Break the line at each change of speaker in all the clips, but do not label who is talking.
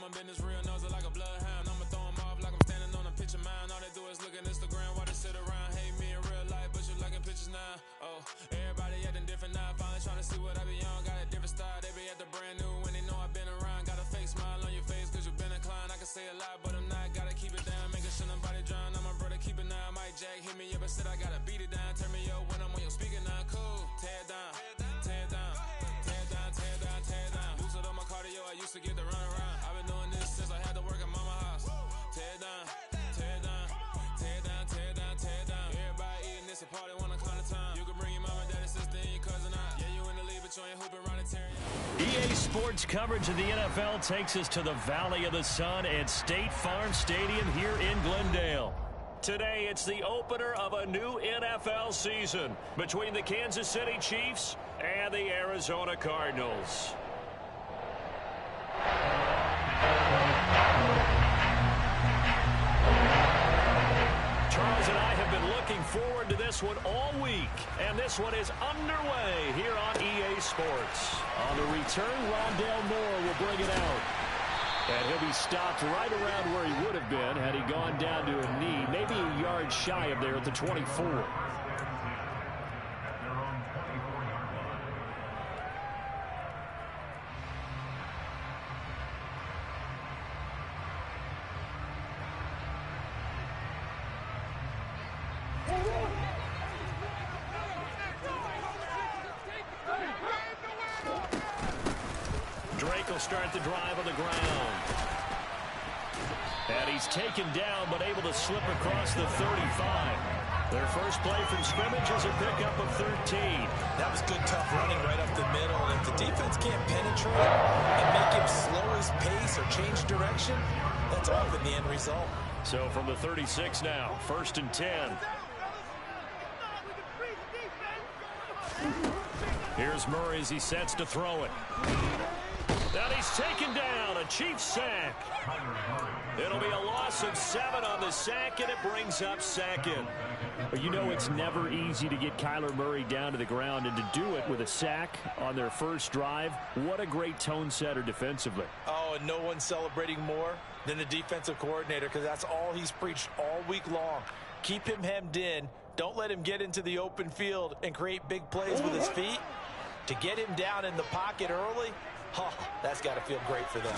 handling business real, knows it like a bloodhound. I'ma throw 'em off like I'm standing on a picture mound. All they do is look at Instagram while they sit around. Hate me in real life, but you liking pictures now. Oh, everybody acting different now. Finally trying to see what I be on. Got a different style, they be at the brand new when they know I've been around. Got a fake smile on your face cause you been inclined. I can say a lot, but I'm not. Gotta keep it down, making sure nobody drown. I'm my brother, keep it now. Mike Jack hit me up and said I gotta beat it down. Turn me up when I'm on your speaker now. Cool, tear it down, tear it down, tear it down, tear it down, tear it down. Lose it on my cardio, I used to get to run around. I've been doing this since I had to work at mama house. Tear it down, tear it down, tear it down, tear it down, tear it down. Everybody eating this a party, one o'clock time. You can bring your mama, daddy, sister, and your cousin out. Yeah, you in the league, but you ain't hooping around the tearing.
EA Sports coverage of the NFL takes us to the Valley of the Sun at State Farm Stadium here in Glendale. Today, it's the opener of a new NFL season between the Kansas City Chiefs and the Arizona Cardinals. Charles and I have been looking forward to this one all week, and this one is underway here on EA Sports. On the return, Rondale Moore will bring it out. And he'll be stopped right around where he would have been had he gone down to a knee, maybe a yard shy of there at the 24. Drake will start the drive on the ground. And he's taken down, but able to slip across the 35. Their first play from scrimmage is a pickup of 13.
That was good, tough running right up the middle. And if the defense can't penetrate and make him slow his pace or change direction, that's often the end result.
So from the 36 now, 1st and 10. Here's Murray as he sets to throw it. And he's taken down, a Chiefs sack. It'll be a loss of 7 on the sack, and it brings up second.
But you know it's never easy to get Kyler Murray down to the ground, and to do it with a sack on their first drive, what a great tone setter defensively.
Oh, and no one's celebrating more than the defensive coordinator, because that's all he's preached all week long. Keep him hemmed in. Don't let him get into the open field and create big plays with his feet. To get him down in the pocket early, that's got to feel great for them.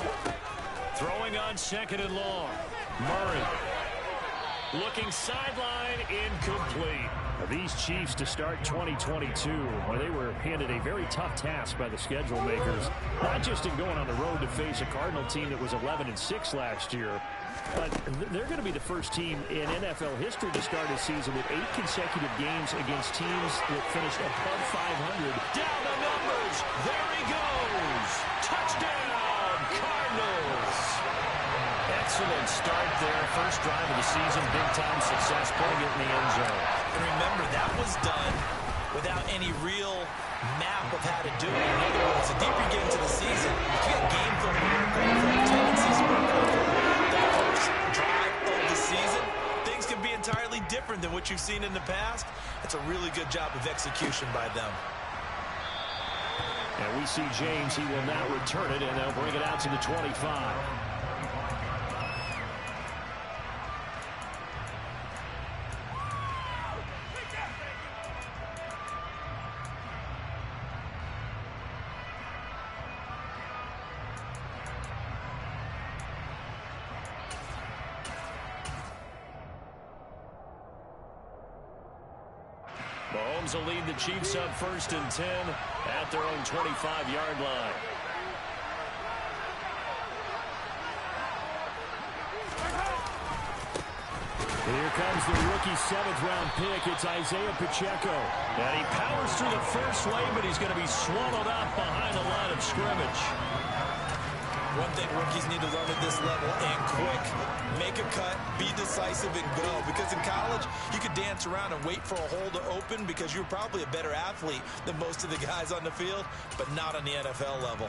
Throwing on 2nd and long. Murray looking sideline, incomplete.
These Chiefs to start 2022, where they were handed a very tough task by the schedule makers, not just in going on the road to face a Cardinal team that was 11-6 last year, but they're going to be the first team in NFL history to start a season with 8 consecutive games against teams that finished above 500.
Down the numbers. There he goes. Touchdown, Cardinals. Excellent start there. First drive of the season. Big-time success, putting it in the end zone.
And remember, that was done without any real map of how to do it. In other words, the deeper you get into the season, you get game film work on tendencies work on the first drive of the season. Things can be entirely different than what you've seen in the past. It's a really good job of execution by them.
And we see James. He will now return it, and they'll bring it out to the 25.
Mahomes will lead the Chiefs up 1st and 10 at their own 25-yard line.
Here comes the rookie 7th-round pick. It's Isaiah Pacheco.
And he powers through the first wave, but he's going to be swallowed up behind the line of scrimmage.
One thing rookies need to learn at this level, and quick. Make a cut, be decisive, and go. Because in college, you could dance around and wait for a hole to open because you're probably a better athlete than most of the guys on the field, but not on the NFL level.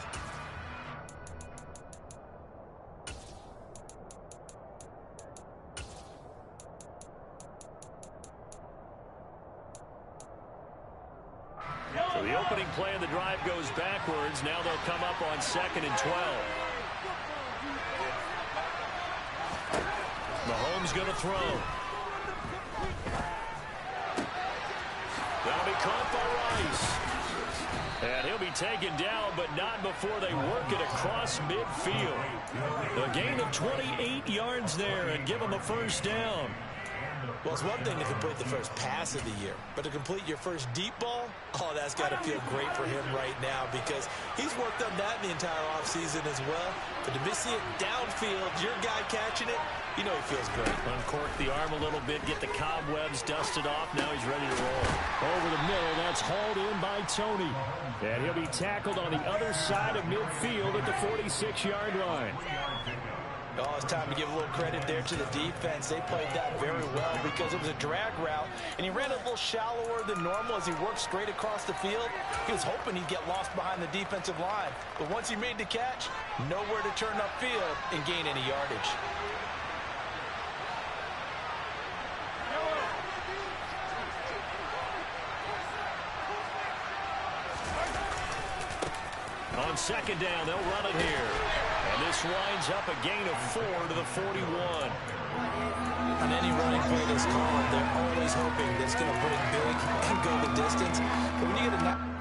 So the opening play of the drive goes backwards. Now they'll come up on 2nd and 12. Mahomes going to throw. That'll be caught by Rice. And he'll be taken down, but not before they work it across midfield. A gain of 28 yards there and give him a first down.
Well, it's one thing to complete the first pass of the year, but to complete your first deep ball, oh, that's got to feel great for him right now because he's worked on that in the entire offseason as well. But to see it downfield, your guy catching it, you know he feels great.
Uncork the arm a little bit, get the cobwebs dusted off. Now he's ready to roll.
Over the middle, that's hauled in by Tony. And he'll be tackled on the other side of midfield at the 46-yard line.
Oh, it's time to give a little credit there to the defense. They played that very well because it was a drag route, and he ran a little shallower than normal as he worked straight across the field. He was hoping he'd get lost behind the defensive line, but once he made the catch, nowhere to turn upfield and gain any yardage.
On second down, they'll run it here. And this winds up a gain of 4 to the 41.
On any running play that's called, they're always hoping that it's going to bring big and go the distance. But when you get a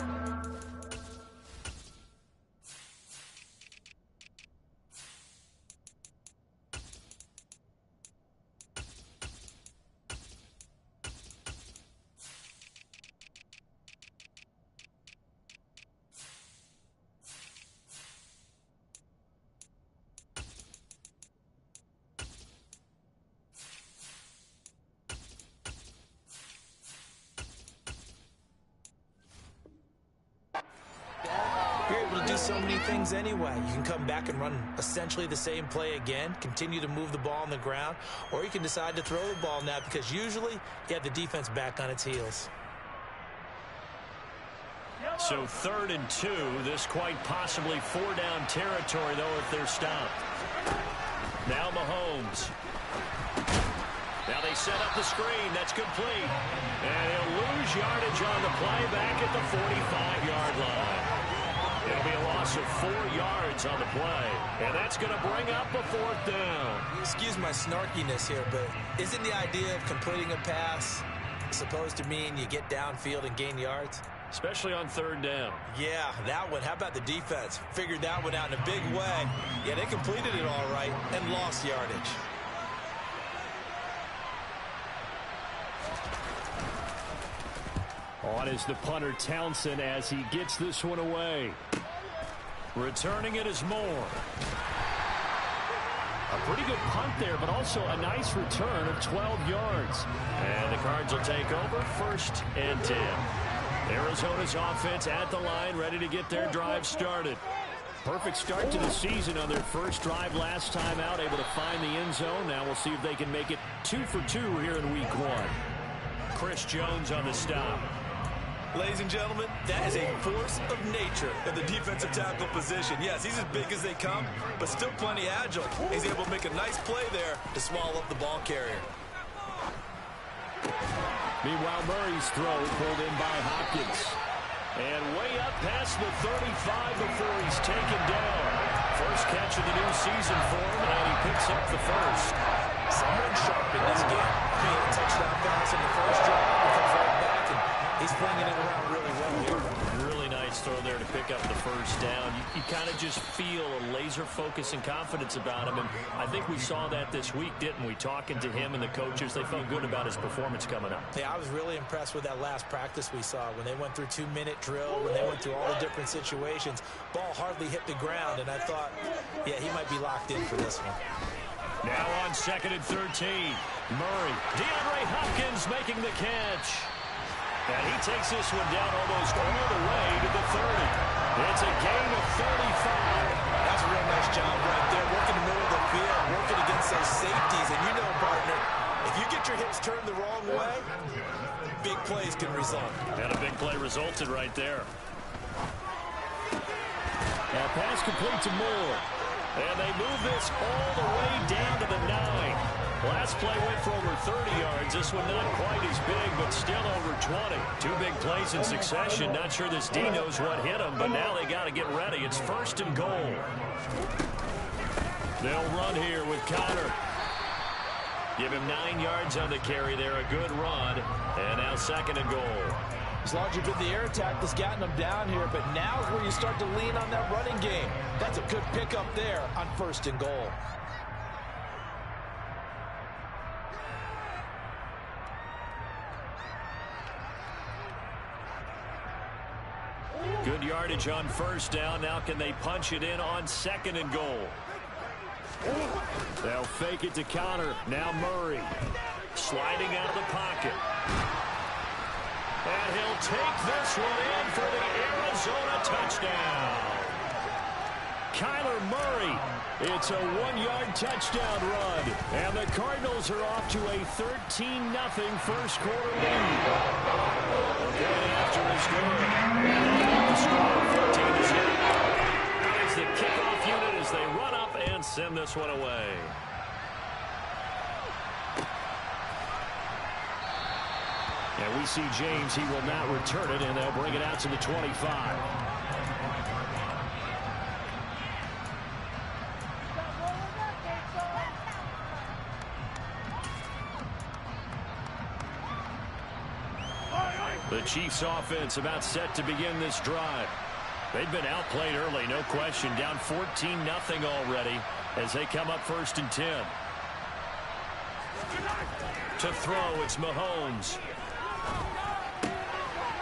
You're able to do so many things anyway. You can come back and run essentially the same play again, continue to move the ball on the ground, or you can decide to throw the ball now because usually you have the defense back on its heels.
So 3rd and 2, this quite possibly 4-down territory, though, if they're stopped. Now Mahomes. Now they set up the screen. That's complete. And he'll lose yardage on the play back at the 45-yard line. It'll be a loss of 4 yards on the play. And that's going to bring up a 4th down.
Excuse my snarkiness here, but isn't the idea of completing a pass supposed to mean you get downfield and gain yards?
Especially on 3rd down.
Yeah, that one. How about the defense? Figured that one out in a big way. Yeah, they completed it all right and lost yardage.
On is the punter Townsend as he gets this one away.
Returning it is Moore.
A pretty good punt there, but also a nice return of 12 yards.
And the Cards will take over 1st and 10. Arizona's offense at the line, ready to get their drive started.
Perfect start to the season on their first drive last time out, able to find the end zone. Now we'll see if they can make it 2 for 2 here in week 1.
Chris Jones on the stop.
Ladies and gentlemen, that is a force of nature in the defensive tackle position. Yes, he's as big as they come, but still plenty agile. He's able to make a nice play there to swallow up the ball carrier.
Meanwhile, Murray's throw pulled in by Hopkins.
And way up past the 35 before he's taken down. First catch of the new season for him, and he picks up the first.
Someone sharp in this game. He had a touchdown pass in the first drive and comes right back, and he's flinging it around really well here.
Really nice throw there to pick up the first down. You kind of just feel a laser focus and confidence about him, and I think we saw that this week, didn't we? Talking to him and the coaches, they felt good about his performance coming up.
Yeah, I was really impressed with that last practice we saw when they went through 2-minute drill, when they went through all the different situations. Ball hardly hit the ground, and I thought, yeah, he might be locked in for this one.
Now on 2nd and 13, Murray. DeAndre Hopkins making the catch. And he takes this one down almost all the way to the 30. It's a gain of 35.
That's a real nice job right there, working the middle of the field, working against those safeties. And you know, partner, if you get your hips turned the wrong way, big plays can result.
And a big play resulted right there.
Now pass complete to Moore.
And they move this all the way down to the 9. Last play went for over 30 yards. This one not quite as big, but still over 20. 2 big plays in succession. Not sure this D knows what hit him, but now they got to get ready. It's 1st and goal. They'll run here with Connor. Give him 9 yards on the carry there, a good run. And now 2nd and goal.
As long as you've been the air attack that's gotten them down here, but now is where you start to lean on that running game. That's a good pickup there on 1st and goal.
Good yardage on 1st down. Now can they punch it in on 2nd and goal? They'll fake it to counter. Now Murray sliding out of the pocket. And he'll take this one in for the Arizona touchdown. Kyler Murray. It's a 1-yard touchdown run. And the Cardinals are off to a 13-0 first quarter lead. Going after is good. The score 14-0. It's the kickoff unit as they run up and send this one away. And we see James. He will not return it, and they'll bring it out to the 25. The Chiefs offense about set to begin this drive. They've been outplayed early, no question. Down 14-0 already as they come up 1st and 10. To throw, it's Mahomes.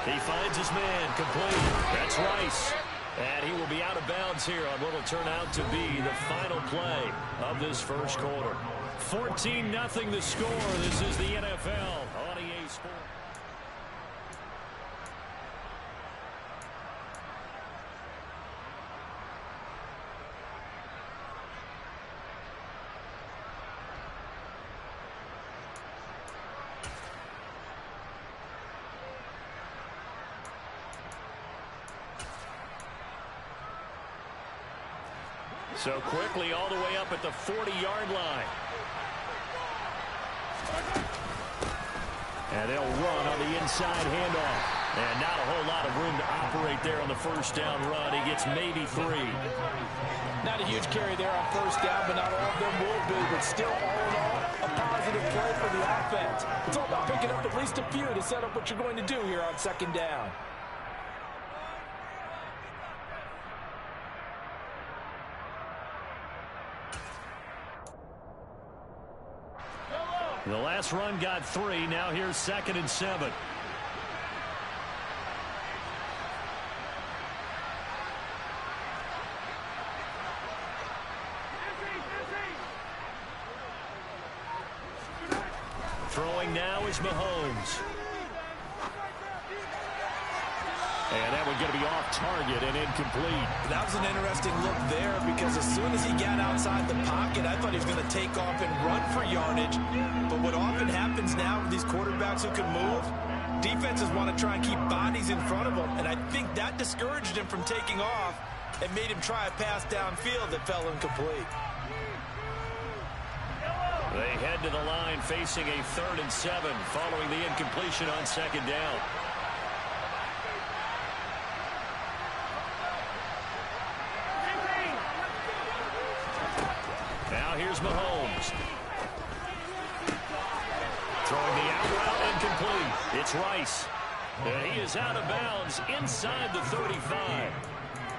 He finds his man, complete. That's Rice. And he will be out of bounds here on what will turn out to be the final play of this first quarter. 14-0 the score. This is the NFL on EA Sports. So quickly all the way up at the 40-yard line. And they'll run on the inside handoff. And not a whole lot of room to operate there on the 1st down run. He gets maybe 3.
Not a huge carry there on 1st down, but not all of them will be. But still, all in all, a positive play for the offense. It's all about picking up at least a few to set up what you're going to do here on 2nd down.
The last run got 3. Now here's 2nd and 7. Throwing now is Mahomes. And that one going to be off target and incomplete.
That was an interesting look there because as soon as he got outside the pocket, I thought he was going to take off and run for yardage. But what often happens now with these quarterbacks who can move, defenses want to try and keep bodies in front of them. And I think that discouraged him from taking off and made him try a pass downfield that fell incomplete.
They head to the line facing a 3rd and 7 following the incompletion on 2nd down. Here's Mahomes. Throwing the out route incomplete. It's Rice. And he is out of bounds inside the 35.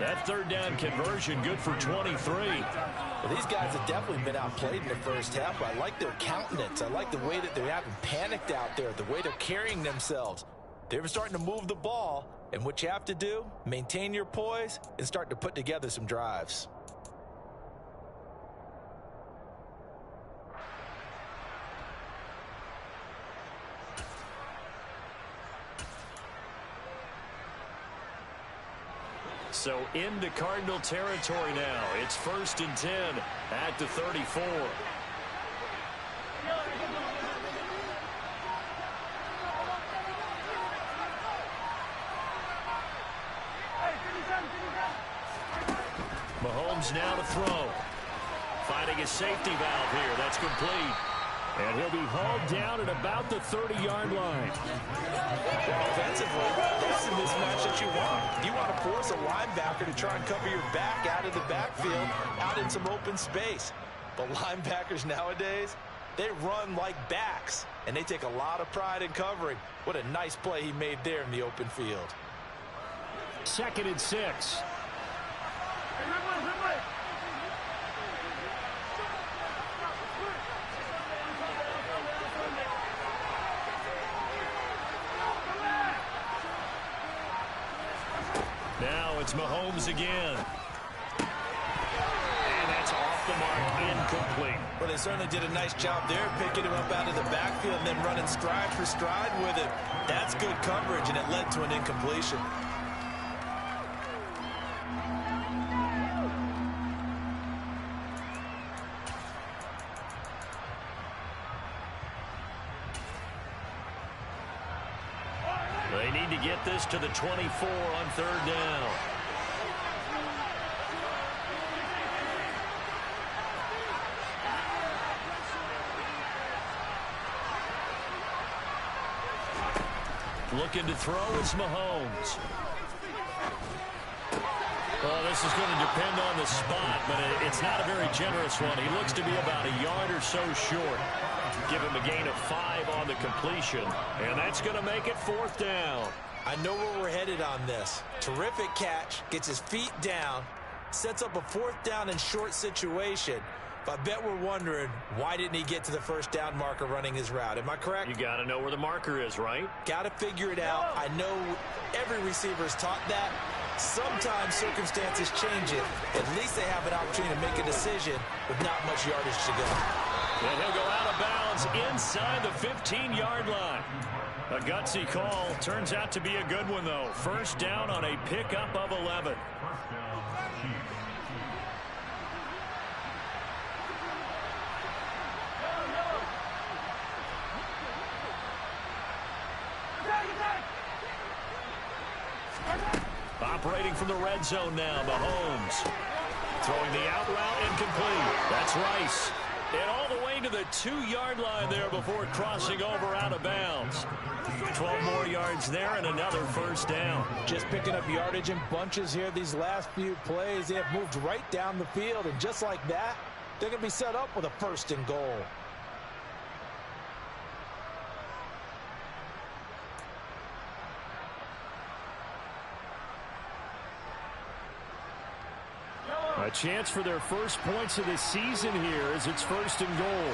That 3rd down conversion good for 23.
Well, these guys have definitely been outplayed in the 1st half, but I like their countenance. I like the way that they're having panicked out there, the way they're carrying themselves. They're starting to move the ball, and what you have to do, maintain your poise and start to put together some drives.
So into Cardinal territory now. It's 1st and 10 at the 34. Mahomes now to throw. Finding a safety valve here. That's complete. And he'll be hauled down at about the 30-yard line.
Well, offensively, that's the mismatch that you want. You want to force a linebacker to try and cover your back out of the backfield, out in some open space. But linebackers nowadays, they run like backs, and they take a lot of pride in covering. What a nice play he made there in the open field.
2nd and 6. Now it's Mahomes again. And that's off the mark, incomplete.
Well, they certainly did a nice job there, picking him up out of the backfield and then running stride for stride with him. That's good coverage, and it led to an incompletion.
They need to get this to the 24 on 3rd down. Looking to throw is Mahomes. Well, this is going to depend on the spot, but it's not a very generous one. He looks to be about a yard or so short. Give him a gain of 5 on the completion, and that's going to make it 4th down.
I know where we're headed on this. Terrific catch, gets his feet down, sets up a 4th down and short situation. But I bet we're wondering, why didn't he get to the 1st down marker running his route? Am I correct?
You got to know where the marker is, right?
Got to figure it out. I know every receiver is taught that. Sometimes circumstances change it. At least they have an opportunity to make a decision with not much yardage to go.
And he'll go out of bounds inside the 15-yard line. A gutsy call. Turns out to be a good one, though. 1st down on a pickup of 11. Operating from the red zone now, Mahomes. Throwing the out route, incomplete. That's Rice. And all the way to the 2-yard line there before crossing over out of bounds. 12 more yards there and another 1st down.
Just picking up yardage in bunches here these last few plays. They have moved right down the field, and just like that, they're going to be set up with a 1st and goal.
A chance for their first points of the season here as it's 1st and goal.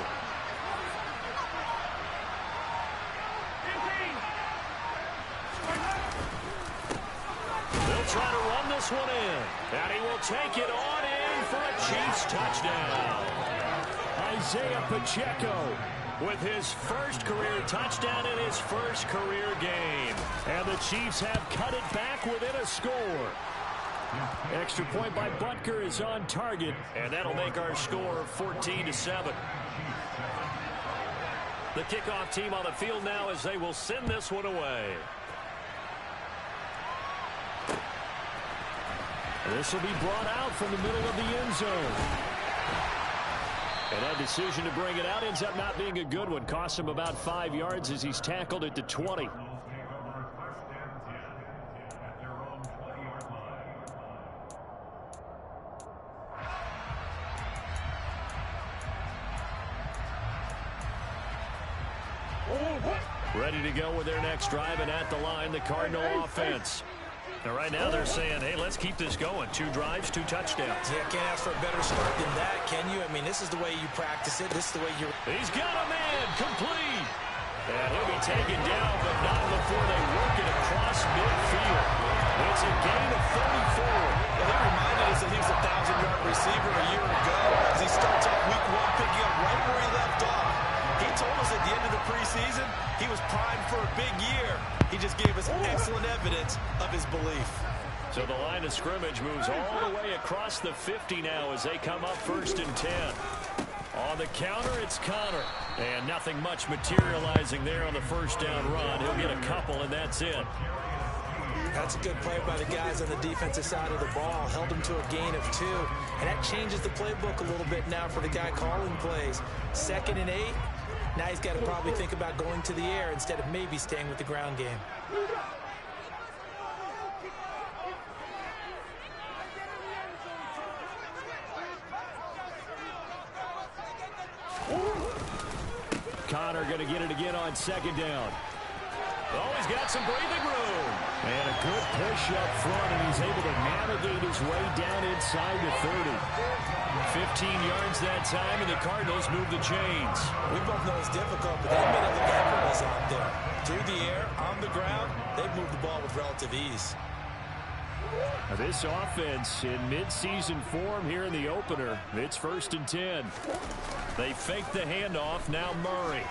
They'll try to run this one in. And he will take it on in for a Chiefs touchdown. Isaiah Pacheco with his 1st career touchdown in his 1st career game. And the Chiefs have cut it back within a score. Extra point by Butker is on target, and that'll make our score 14-7. The kickoff team on the field now as they will send this one away. This will be brought out from the middle of the end zone. And that decision to bring it out ends up not being a good one. Costs him about 5 yards as he's tackled at the 20. Ready to go with their next drive, and at the line, the Cardinal offense. And right now they're saying, hey, let's keep this going. 2 drives, 2 touchdowns.
Yeah, can't ask for a better start than that, can you? I mean, this is the way you practice it. This is the way you...
He's got a man, complete. And he'll be taken down, but not before they work it across midfield. It's a gain of 34.
Well, he reminded us that he was a 1,000-yard receiver a year ago as he starts off week 1 picking up right where he left off. He told us at the end of the preseason he was primed for a big year. He just gave us excellent evidence of his belief.
So the line of scrimmage moves all the way across the 50 now as they come up 1st and 10. On the counter, it's Connor. And nothing much materializing there on the 1st down run. He'll get a couple, and that's it.
That's a good play by the guys on the defensive side of the ball. Held him to a gain of 2. And that changes the playbook a little bit now for the guy calling plays. 2nd and 8. Now he's got to probably think about going to the air instead of maybe staying with the ground game.
Connor going to get it again on second down. Oh, he's got some breathing room. And a good push up front, and he's able to navigate his way down inside the 30. 15 yards that time, and the Cardinals move the chains.
We both know it's difficult, but they've been able to capitalize out there. Through the air, on the ground, they've moved the ball with relative ease.
Now this offense in midseason form here in the opener. It's 1st and 10. They fake the handoff. Now Murray.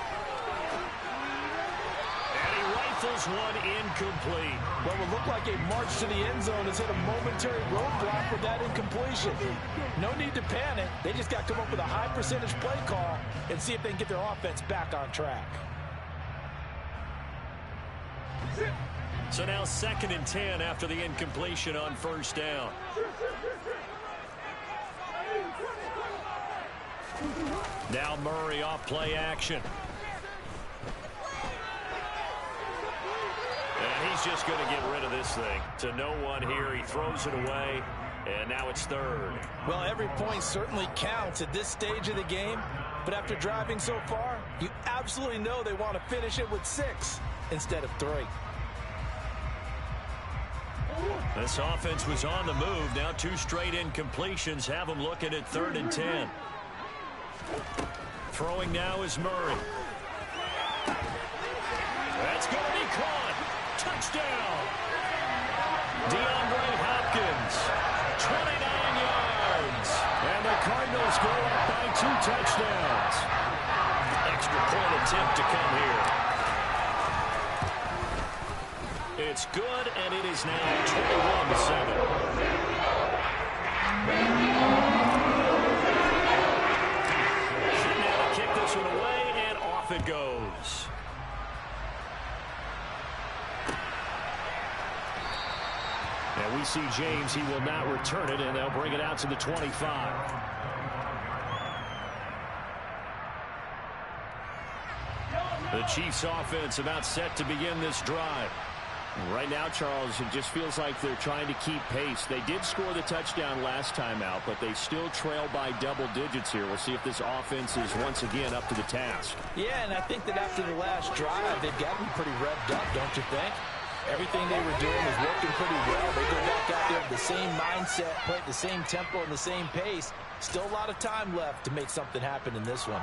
And he rifles one incomplete.
What will look like a march to the end zone has hit a momentary roadblock with that incompletion. No need to panic. They just got to come up with a high percentage play call and see if they can get their offense back on track.
So now 2nd and 10 after the incompletion on 1st down. Now Murray off play action. And he's just going to get rid of this thing. To no one here. He throws it away. And now it's 3rd.
Well, every point certainly counts at this stage of the game. But after driving so far, you absolutely know they want to finish it with 6 instead of 3.
This offense was on the move. Now 2 straight incompletions have them looking at 3rd and 10. Throwing now is Murray. That's going to be caught. Touchdown. DeAndre Hopkins. 29 yards. And the Cardinals go up by 2 touchdowns. Extra point attempt to come here. It's good, and it is now 21-7. Shouldn't have to kick this one away, and off it goes. And we see James. He will not return it, and they'll bring it out to the 25. The Chiefs offense about set to begin this drive. Right now, Charles, it just feels like they're trying to keep pace. They did score the touchdown last time out, but they still trail by double digits here. We'll see if this offense is once again up to the task.
Yeah, and I think that after the last drive, they've got to be pretty revved up, don't you think? Everything they were doing was working pretty well. They go back out there with the same mindset, play at the same tempo and the same pace. Still a lot of time left to make something happen in this one.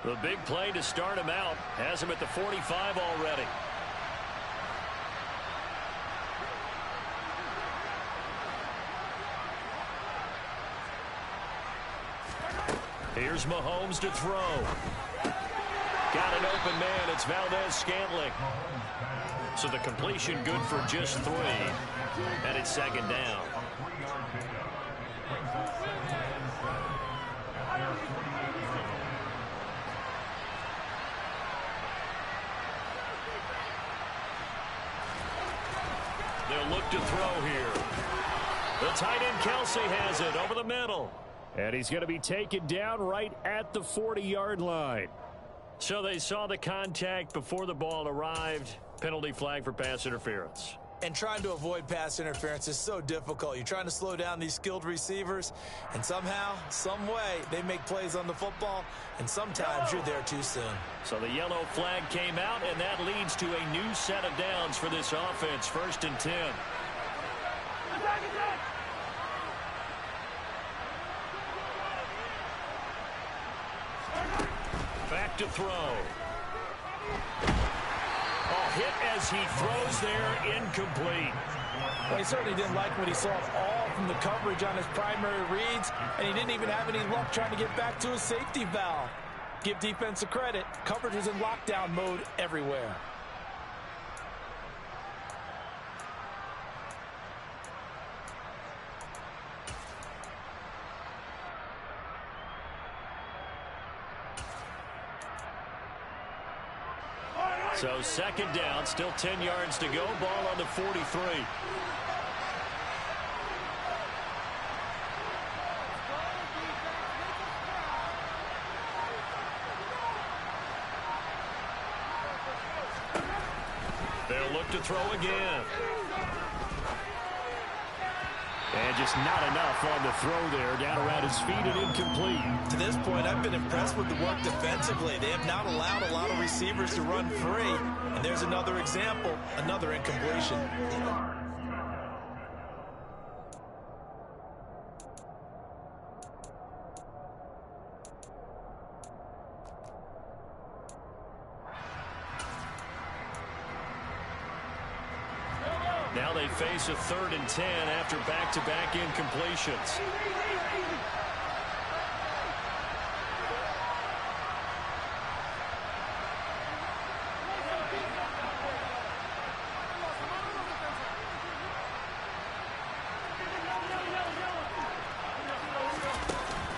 The big play to start him out has him at the 45 already. Here's Mahomes to throw. Got an open man. It's Valdez-Scantling. So the completion good for just 3. And it's 2nd down. They'll look to throw here. The tight end Kelsey has it over the middle. And he's going to be taken down right at the 40-yard line. So they saw the contact before the ball arrived. Penalty flag for pass interference.
And trying to avoid pass interference is so difficult. You're trying to slow down these skilled receivers, and somehow, some way, they make plays on the football, and sometimes you're there too soon.
So the yellow flag came out, and that leads to a new set of downs for this offense. 1st and 10. Back to throw. Hit as he throws there, incomplete.
Well, he certainly didn't like what he saw all from the coverage on his primary reads, and he didn't even have any luck trying to get back to his safety valve. Give defense a credit. Coverage was in lockdown mode everywhere.
So 2nd down, still 10 yards to go. Ball on the 43. They'll look to throw again. And just not enough on the throw there. Down around his feet and incomplete.
To this point, I've been impressed with the work defensively. They have not allowed a lot of receivers to run free. And there's another example, another incompletion.
Now they face a 3rd and 10 after back-to-back incompletions.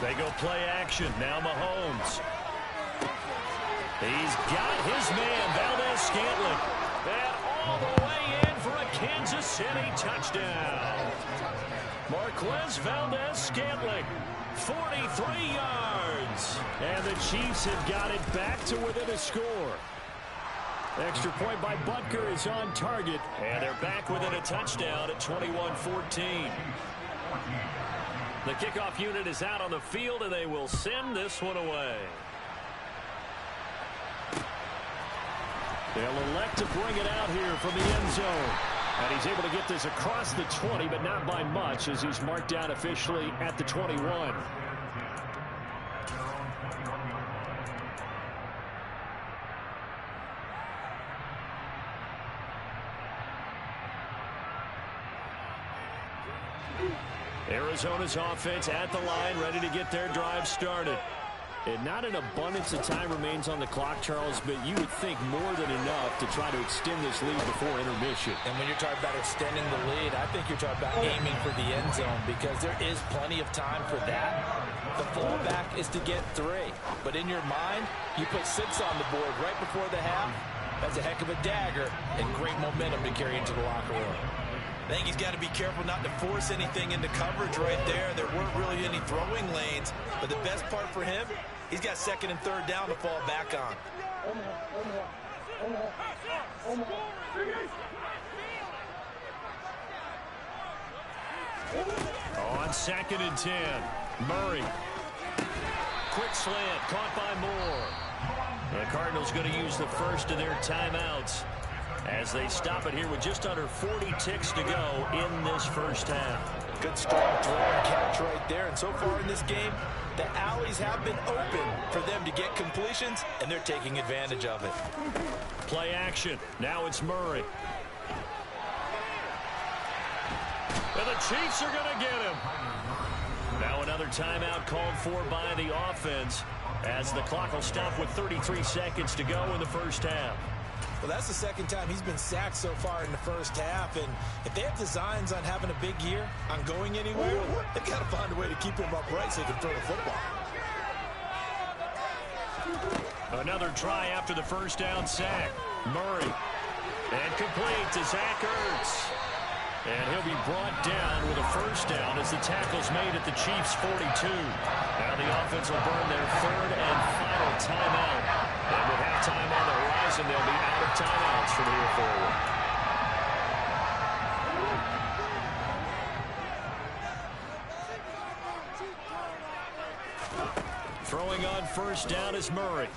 They go play action. Now Mahomes. He's got his man, Valdez-Scantling. And all the way in for a Kansas City touchdown. Marquez Valdez-Scantling, 43 yards. And the Chiefs have got it back to within a score. Extra point by Butker is on target. And they're back within a touchdown at 21-14. The kickoff unit is out on the field, and they will send this one away. They'll elect to bring it out here from the end zone. And he's able to get this across the 20, but not by much, as he's marked down officially at the 21. Arizona's offense at the line, ready to get their drive started. And not an abundance of time remains on the clock, Charles, but you would think more than enough to try to extend this lead before intermission.
And when you're talking about extending the lead, I think you're talking about aiming for the end zone, because there is plenty of time for that. The fallback is to get 3. But in your mind, you put 6 on the board right before the half. That's a heck of a dagger and great momentum to carry into the locker room.
I think he's got to be careful not to force anything into coverage right there. There weren't really any throwing lanes. But the best part for him, he's got 2nd and 3rd down to fall back on.
On 2nd and 10, Murray. Quick slant, caught by Moore. The Cardinals going to use the first of their timeouts as they stop it here with just under 40 ticks to go in this first half.
Good strong throw and catch right there. And so far in this game, the alleys have been open for them to get completions, and they're taking advantage of it.
Play action. Now it's Murray. And the Chiefs are going to get him. Now another timeout called for by the offense, as the clock will stop with 33 seconds to go in the first half.
Well, that's the 2nd time he's been sacked so far in the first half. And if they have designs on having a big year, on going anywhere, they've got to find a way to keep him upright so he can throw the football.
Another try after the first down sack. Murray. And complete to Zach Ertz. And he'll be brought down with a first down as the tackle's made at the Chiefs' 42. Now the offense will burn their 3rd and final timeout. And with halftime on the horizon, they'll be out of timeouts from here forward. Throwing on first down is Murray.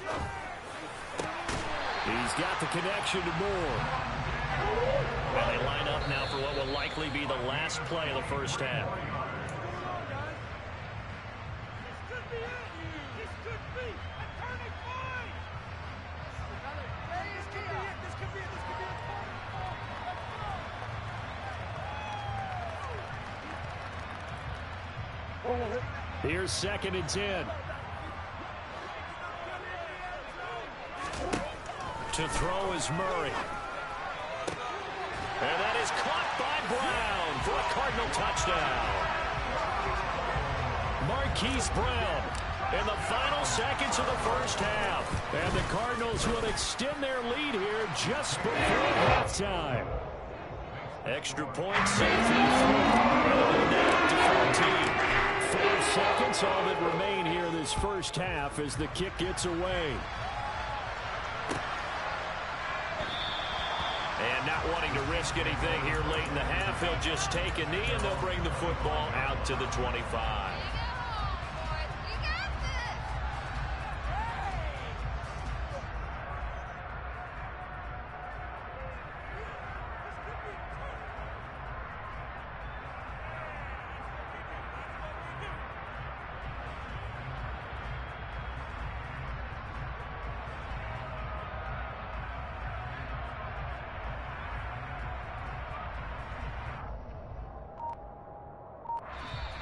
He's got the connection to Moore. And they line up now for what will likely be the last play of the first half. Here's 2nd and 10. To throw is Murray. And that is caught by Brown for a Cardinal touchdown. Marquise Brown in the final seconds of the first half. And the Cardinals will extend their lead here just before halftime. Extra point safely through. Now to 14. 4 seconds, all that remain here in this first half as the kick gets away. And now Not wanting to risk anything here late in the half, he'll just take a knee, and they'll bring the football out to the 25.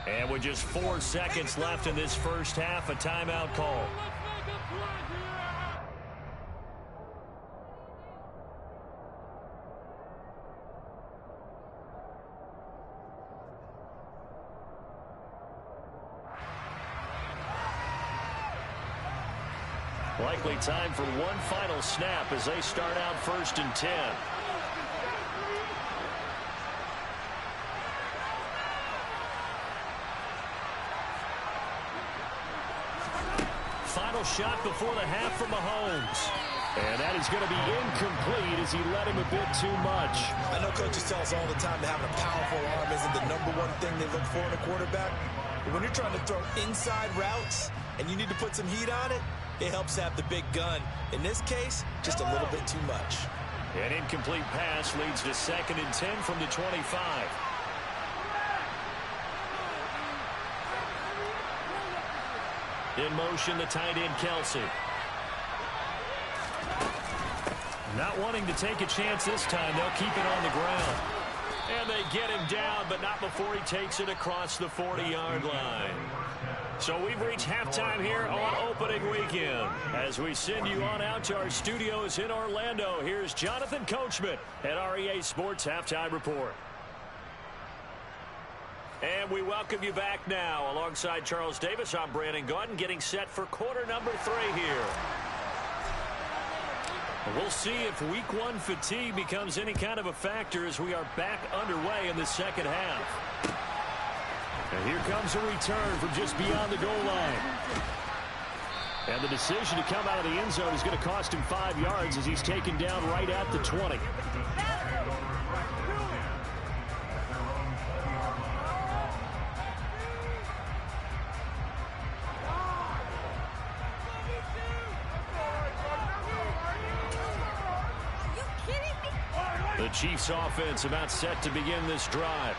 And with just 4 seconds left in this first half, a timeout call. Likely time for one final snap as they start out 1st and 10. Final shot before the half from Mahomes. And that is going to be incomplete as he led him a bit too much.
I know coaches tell us all the time that having a powerful arm isn't the #1 thing they look for in a quarterback. But when you're trying to throw inside routes and you need to put some heat on it, it helps have the big gun. In this case, just a little bit too much.
An incomplete pass leads to 2nd and 10 from the 25. In motion, the tight end, Kelsey. Not wanting to take a chance this time. They'll keep it on the ground. And they get him down, but not before he takes it across the 40-yard line. So we've reached halftime here on opening weekend. As we send you on out to our studios in Orlando, here's Jonathan Coachman at our EA Sports Halftime Report. And we welcome you back now. Alongside Charles Davis, I'm Brandon Gaudin, getting set for quarter number 3 here. We'll see if week 1 fatigue becomes any kind of a factor as we are back underway in the second half. And here comes a return from just beyond the goal line. And the decision to come out of the end zone is going to cost him 5 yards as he's taken down right at the 20. The Chiefs offense about set to begin this drive.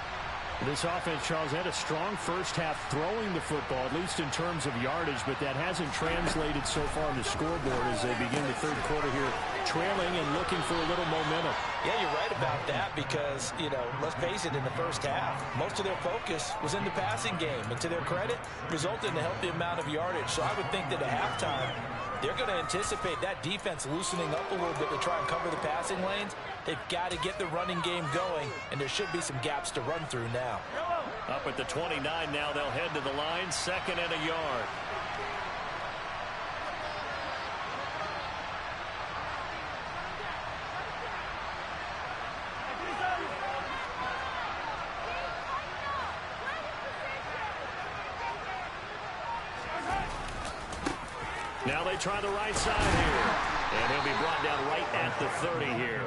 This offense, Charles, had a strong first half throwing the football, at least in terms of yardage, but that hasn't translated so far on the scoreboard as they begin the third quarter here, trailing and looking for a little momentum.
Yeah, you're right about that because, let's face it, in the first half, most of their focus was in the passing game, and to their credit, resulted in a healthy amount of yardage. So I would think that at halftime, they're going to anticipate that defense loosening up a little bit to try and cover the passing lanes. They've got to get the running game going, and there should be some gaps to run through now.
Up at the 29 now, they'll head to the line, 2nd and a yard. Now they try the right side here. And he'll be brought down right at the 30 here.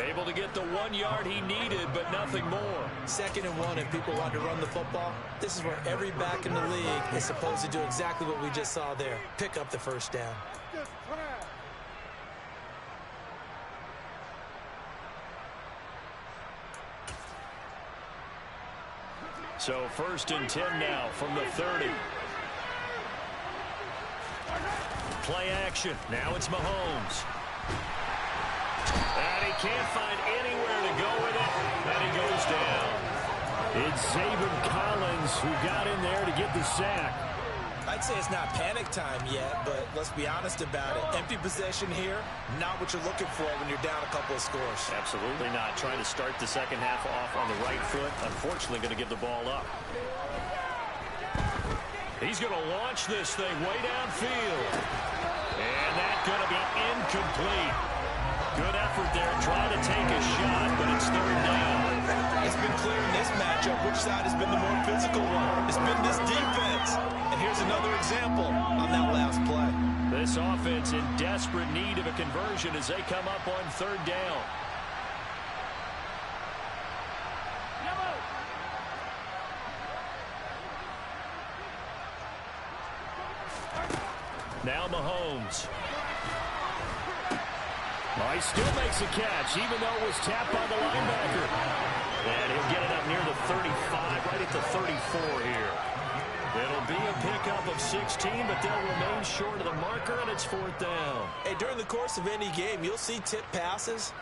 Able to get the 1 yard he needed, but nothing more.
2nd and 1, and people want to run the football. This is where every back in the league is supposed to do exactly what we just saw there. Pick up the first down.
So 1st and 10 now from the 30. Play action. Now it's Mahomes. And he can't find anywhere to go with it. And he goes down.
It's Zaven Collins who got in there to get the sack.
I'd say it's not panic time yet, but let's be honest about it. Empty possession here, not what you're looking for when you're down a couple of scores.
Absolutely not. Trying to start the second half off on the right foot. Unfortunately, going to give the ball up. He's going to launch this thing way downfield. And that's going to be incomplete. Good effort there, trying to take a shot, but it's 3rd down.
It's been clear in this matchup which side has been the more physical one. It's been this defense. And here's another example on that last play.
This offense in desperate need of a conversion as they come up on 3rd down. Now Mahomes. Oh, he still makes a catch, even though it was tapped by the linebacker. And he'll get it up near the 35, right at the 34 here. It'll be a pickup of 16, but they'll remain short of the marker, and it's 4th down.
Hey, during the course of any game, you'll see tip passes,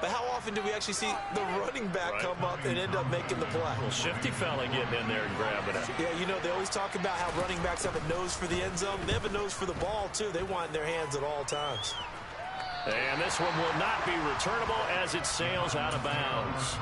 but how often do we actually see the running back come up and end up making the play?
Well, shifty fella getting in there and grabbing it.
Yeah, you know, they always talk about how running backs have a nose for the end zone. They have a nose for the ball, too. They want it in their hands at all times.
And this one will not be returnable as it sails out of bounds.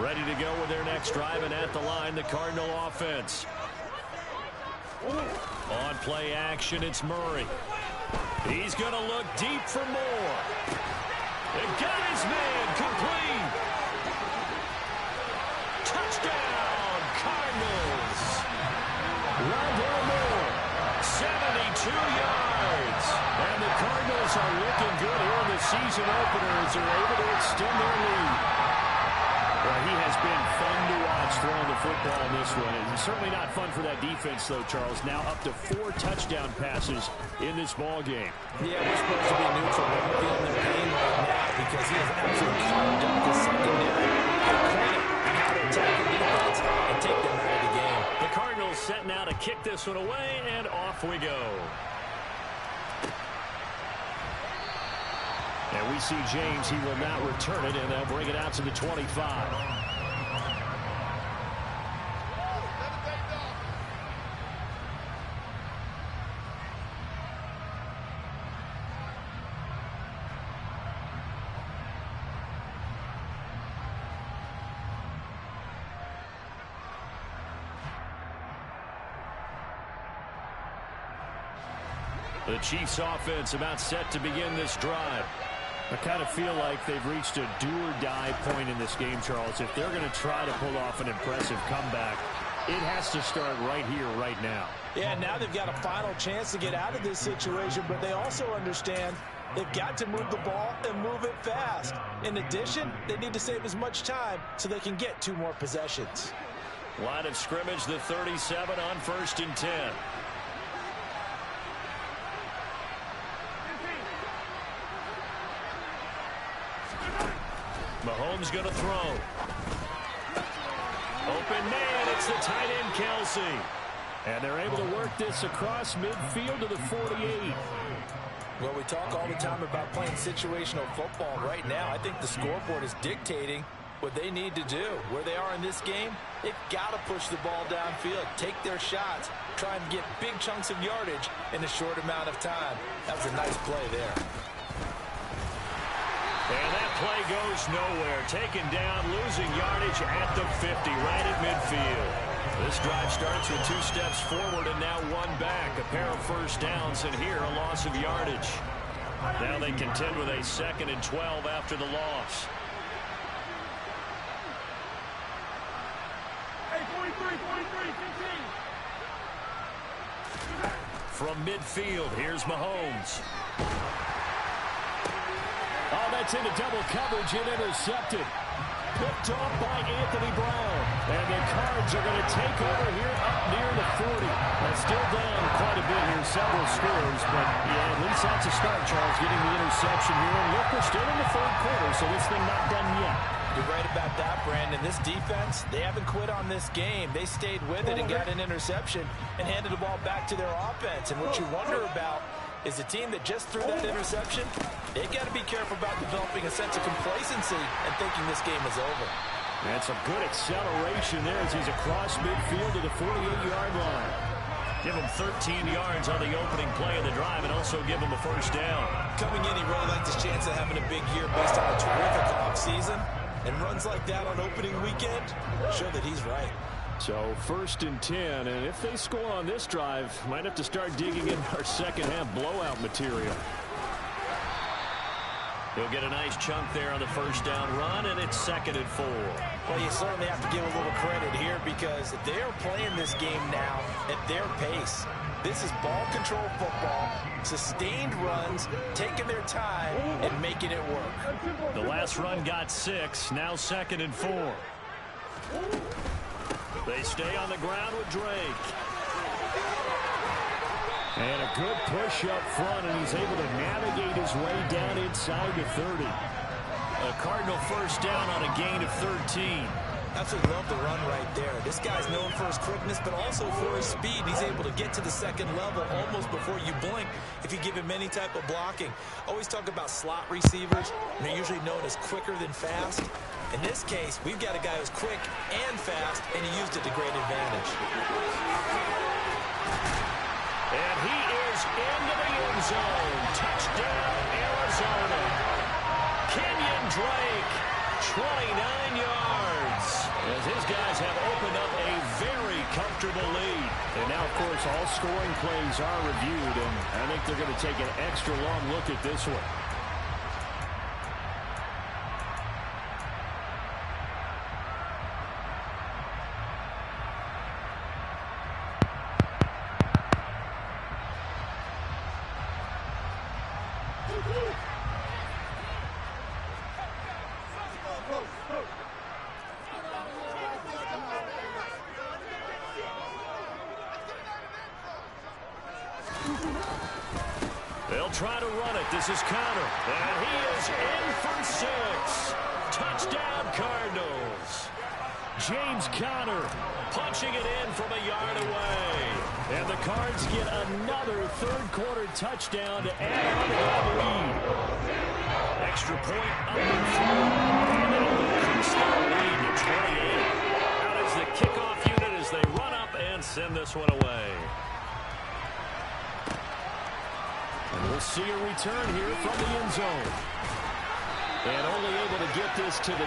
Ready to go with their next drive, and at the line, the Cardinal offense. On play action, it's Murray. He's going to look deep for more. They got his man, complete. Touchdown, Cardinals. Rondell Moore, 72 yards. And the Cardinals are looking good here in the season opener as they're able to extend their lead. Well, he has been fun to watch throwing the football in this one. And certainly not fun for that defense, though, Charles. Now up to 4 touchdown passes in this ball game.
Yeah, we're supposed to be neutral, but I'm feeling the pain right now because he has absolutely carved up the secondary. Get credit on how to attack the defense and take them out of the game.
The Cardinals set now to kick this one away, and off we go. And we see James. He will not return it, and they'll bring it out to the 25. The Chiefs offense about set to begin this drive. I kind of feel like they've reached a do-or-die point in this game, Charles. If they're going to try to pull off an impressive comeback, it has to start right here, right now.
Yeah, now they've got a final chance to get out of this situation, but they also understand they've got to move the ball and move it fast. In addition, they need to save as much time so they can get 2 more possessions.
Line of scrimmage, the 37 on 1st and 10. Mahomes going to throw. Open man, it's the tight end, Kelsey. And they're able to work this across midfield to the 48.
Well, we talk all the time about playing situational football. Right now, I think the scoreboard is dictating what they need to do. Where they are in this game, they've got to push the ball downfield, take their shots, try and get big chunks of yardage in a short amount of time. That was a nice play there.
And that play goes nowhere. Taken down, losing yardage at the 50, right at midfield. This drive starts with 2 steps forward and now 1 back. A pair of first downs, and here a loss of yardage. Now they contend with a 2nd and 12 after the loss.
Hey, 43, 15.
From midfield, here's Mahomes. Oh, that's into double coverage and intercepted. Picked off by Anthony Brown. And the Cards are going to take over here up near the 40. That's still down quite a bit here, several scores. But, yeah, at least that's a start, Charles, getting the interception here. And look, we're still in the 3rd quarter, so this thing not done yet.
You're right about that, Brandon. This defense, they haven't quit on this game. They stayed with it and got an interception and handed the ball back to their offense. And what you wonder about is a team that just threw that interception, they got to be careful about developing a sense of complacency and thinking this game is over.
And some good acceleration there as he's across midfield to the 48-yard line. Give him 13 yards on the opening play of the drive and also give him a first down.
Coming in, he really liked his chance of having a big year based on a terrific offseason. And runs like that on opening weekend show that he's right.
So 1st and 10, and if they score on this drive, might have to start digging in our second half blowout material. He'll get a nice chunk there on the first down run, and it's 2nd and 4.
Well, you certainly have to give a little credit here because they're playing this game now at their pace. This is ball control football, sustained runs, taking their time, and making it work.
The last run got 6, now 2nd and 4. They stay on the ground with Drake.
And a good push up front, and he's able to navigate his way down inside the 30.
A Cardinal first down on a gain of 13.
Absolutely love the run right there. This guy's known for his quickness, but also for his speed. He's able to get to the second level almost before you blink if you give him any type of blocking. Always talk about slot receivers. They're usually known as quicker than fast. In this case, we've got a guy who's quick and fast, and he used it to great advantage.
And he is into the end zone. Touchdown, Arizona. Kenyon Drake, 29 yards. As his guys have opened up a very comfortable lead.
And now, of course, all scoring plays are reviewed, and I think they're going to take an extra long look at this one.
They'll try to run it. This is Conner. And he is in for 6. Touchdown, Cardinals.
James Conner
Punching it in from a yard away.
And the Cards get another third-quarter touchdown to add on to that lead.
Extra point up in front. And it'll increase their lead to 28. Out is the kickoff unit as they run up and send this one away.
And we'll see a return here from the end zone. And only able to get this to the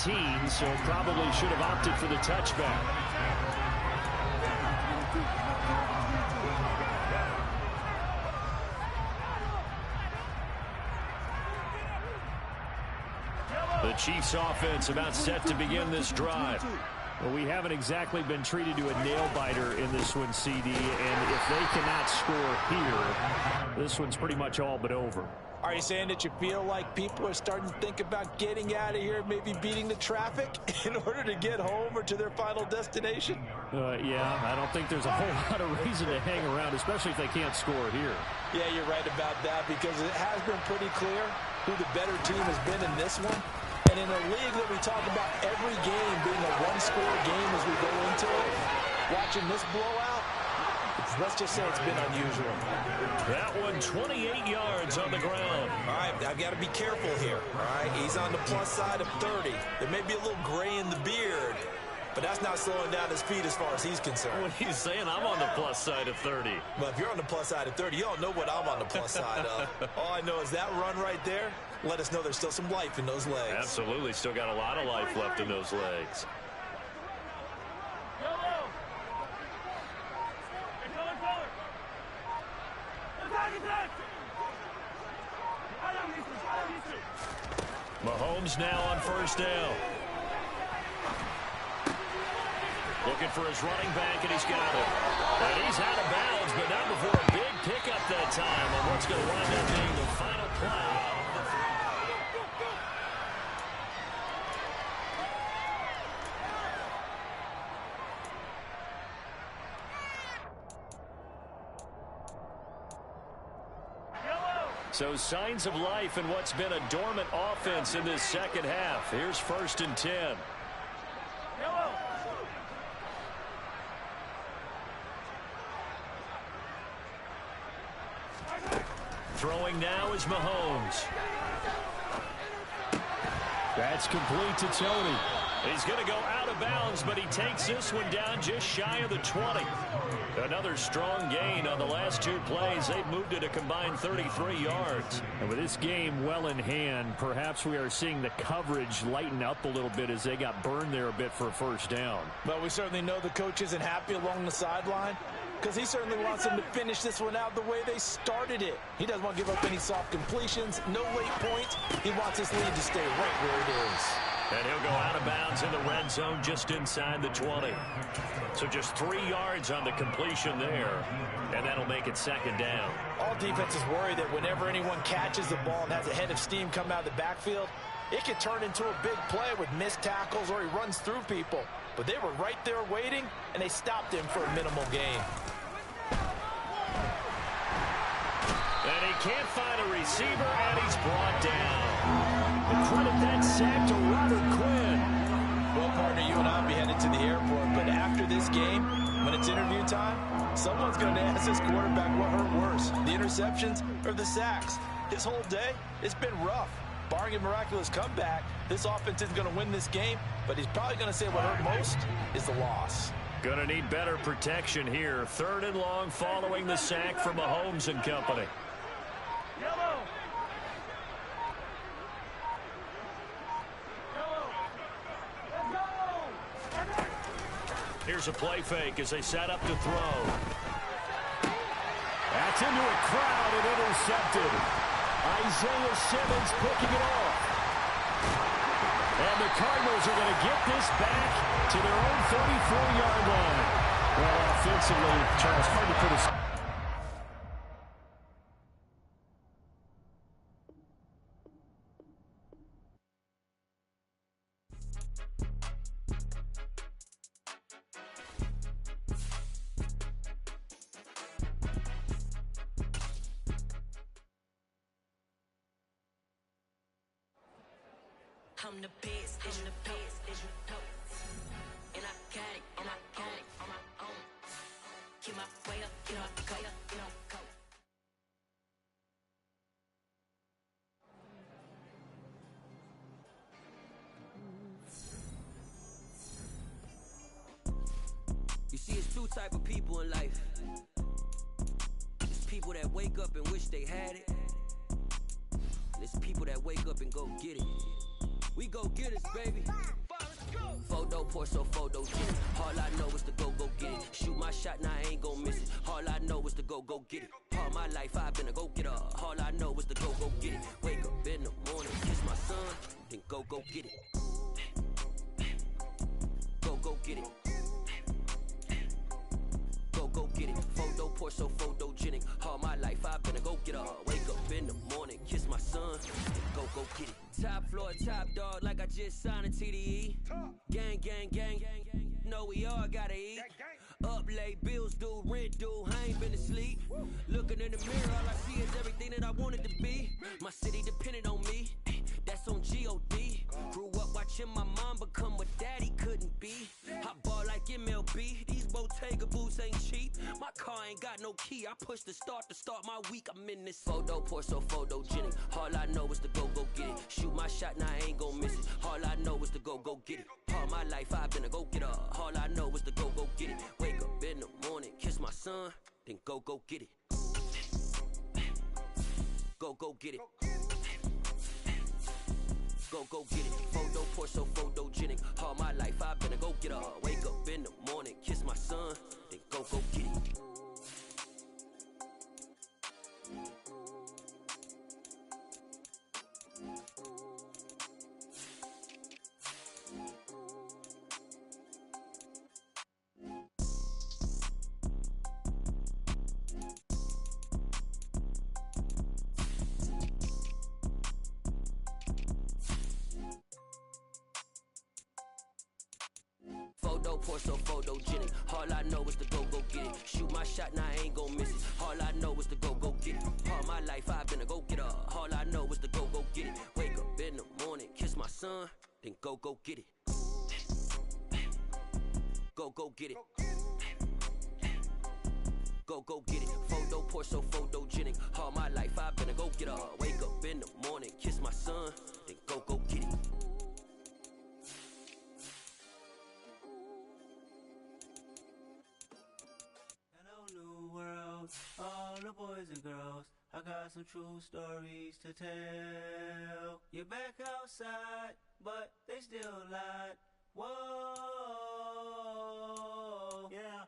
19, so probably should have opted for the touchback.
The Chiefs offense about set to begin this drive.
Well, we haven't exactly been treated to a nail-biter in this one, CD, and if they cannot score here, this one's pretty much all but over.
Are you saying that you feel like people are starting to think about getting out of here, maybe beating the traffic in order to get home or to their final destination?
Yeah, I don't think there's a whole lot of reason to hang around, especially if they can't score here.
Yeah, you're right about that because it has been pretty clear who the better team has been in this one. And in a league that we talk about every game being a one-score game as we go into it, watching this blowout, let's just say it's been unusual.
That one 28 yards on the ground.
All right, I've got to be careful here. All right, he's on the plus side of 30. There may be a little gray in the beard, but that's not slowing down his feet as far as he's concerned.
What he's saying, I'm on the plus side of 30.
Well, if you're on the plus side of 30, you don't know what I'm on the plus side of. All I know is that run right there, let us know there's still some life in those legs.
Absolutely, still got a lot of life left in those legs. Mahomes now on first down. Looking for his running back, and he's got it. And he's out of bounds, but not before a big pickup that time on what's going to wind up being the final play. So signs of life in what's been a dormant offense in this second half. Here's 1st and 10. Throwing now is Mahomes.
That's complete to Tony.
He's going to go out of bounds, but he takes this one down just shy of the 20. Another strong gain on the last 2 plays. They've moved it a combined 33 yards.
And with this game well in hand, perhaps we are seeing the coverage lighten up a little bit as they got burned there a bit for a first down.
But we certainly know the coach isn't happy along the sideline.
because he certainly wants them to finish this one out the way they started it. He doesn't want to give up any soft completions, no late points. He wants his lead to stay right where it is.
And he'll go out of bounds in the red zone just inside the 20. So just 3 yards on the completion there, and that'll make it second down.
All defenses worry that whenever anyone catches the ball and has a head of steam come out of the backfield, it can turn into a big play with missed tackles or he runs through people. But they were right there waiting, and they stopped him for a minimal gain.
And he can't find a receiver, and he's brought down. And credit that sack to Robert Quinn.
Well, partner, you and I will be headed to the airport, but after this game, when it's interview time, someone's going to ask this quarterback what hurt worse, the interceptions or the sacks. His whole day, it's been rough. Barring a miraculous comeback, this offense isn't going to win this game, but he's probably going to say what hurt most is the loss.
Gonna need better protection here. 3rd and long following the sack from Mahomes and company. Here's a play fake as they set up to throw.
That's into a crowd and intercepted. Isaiah Simmons picking it off. And the Cardinals are going to get this back to their own 34-yard line. Well, offensively, Charles, hard to put a...
I'm the best, I'm the best, and I got it, on my own. Keep my way up, get up, go. You see, it's 2 type of people in life. It's people that wake up and wish they had it. And it's people that wake up and go get it. We go get it, baby. Photo pour so photo get it. All I know is to go get it. Shoot my shot, now I ain't gon' miss it. All I know is to go get it. All my life I've been a go-getter. All I know is to go get it. Wake up in the morning, kiss my son, then go get it. Go get it. Go get it. Photo pour so photogenic. All my life I've been a go-getter. Wake up in the morning, kiss my son, then go get it. Top floor, top dog, like I just signed a TDE. Gang. Know we all gotta eat. Up late, bills due, rent due, I ain't been asleep. Looking in the mirror, all I see is everything that I wanted to be. My city depended on me, that's on G.O.D. Grew up watching my mom become what daddy couldn't be. I ball like MLB, these Bottega boots ain't cheap. My car ain't got no key, I push the start to start my week. I'm in this photo pour so photogenic. All I know is to go get it. Shoot my shot, now I ain't gon' miss it. All I know is to go get it. All my life I've been a go-getter. All I know is to go get it. Wake up in the morning, kiss my son, then go get it. Go get it. Go get it. Photo pour so photogenic. All my life I've been a go-getter. Wake up in the morning, kiss my son, then go get it. Photo pour so photogenic. All I know is to go get it. Shoot my shot, now I ain't gon' miss it. All I know is to go get it. All my life I've been a go-getter. All I know is to go get it. Wake up in the morning, kiss my son, then go get it. Go get it. Go get it. Photo pour so photogenic. All my life I've been a go-getter. Wake up in the morning, kiss my son, then go get it.
All the boys and girls, I got some true stories to tell. You're back outside, but they still lied. Whoa, yeah.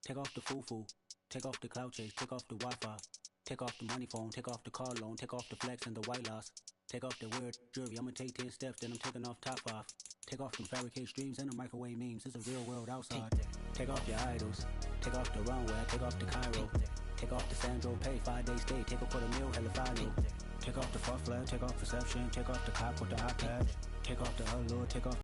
Take off the foo-foo. Take off the cloud chase, take off the Wi-Fi. Take off the money phone, take off the car loan, take off the flex and the white loss. Take off the weird jewelry, I'ma take 10 steps, then I'm taking off top 5. Take off them fabricate streams and the microwave memes, it's a real world outside. Take off your idols, take off the runway, take off the Cairo. Take off the Sandro pay, 5-day stay, take a $250,000, hella final. Take off the fuck flag, take off perception, take off the cop with the iPad. Take off the allure, take off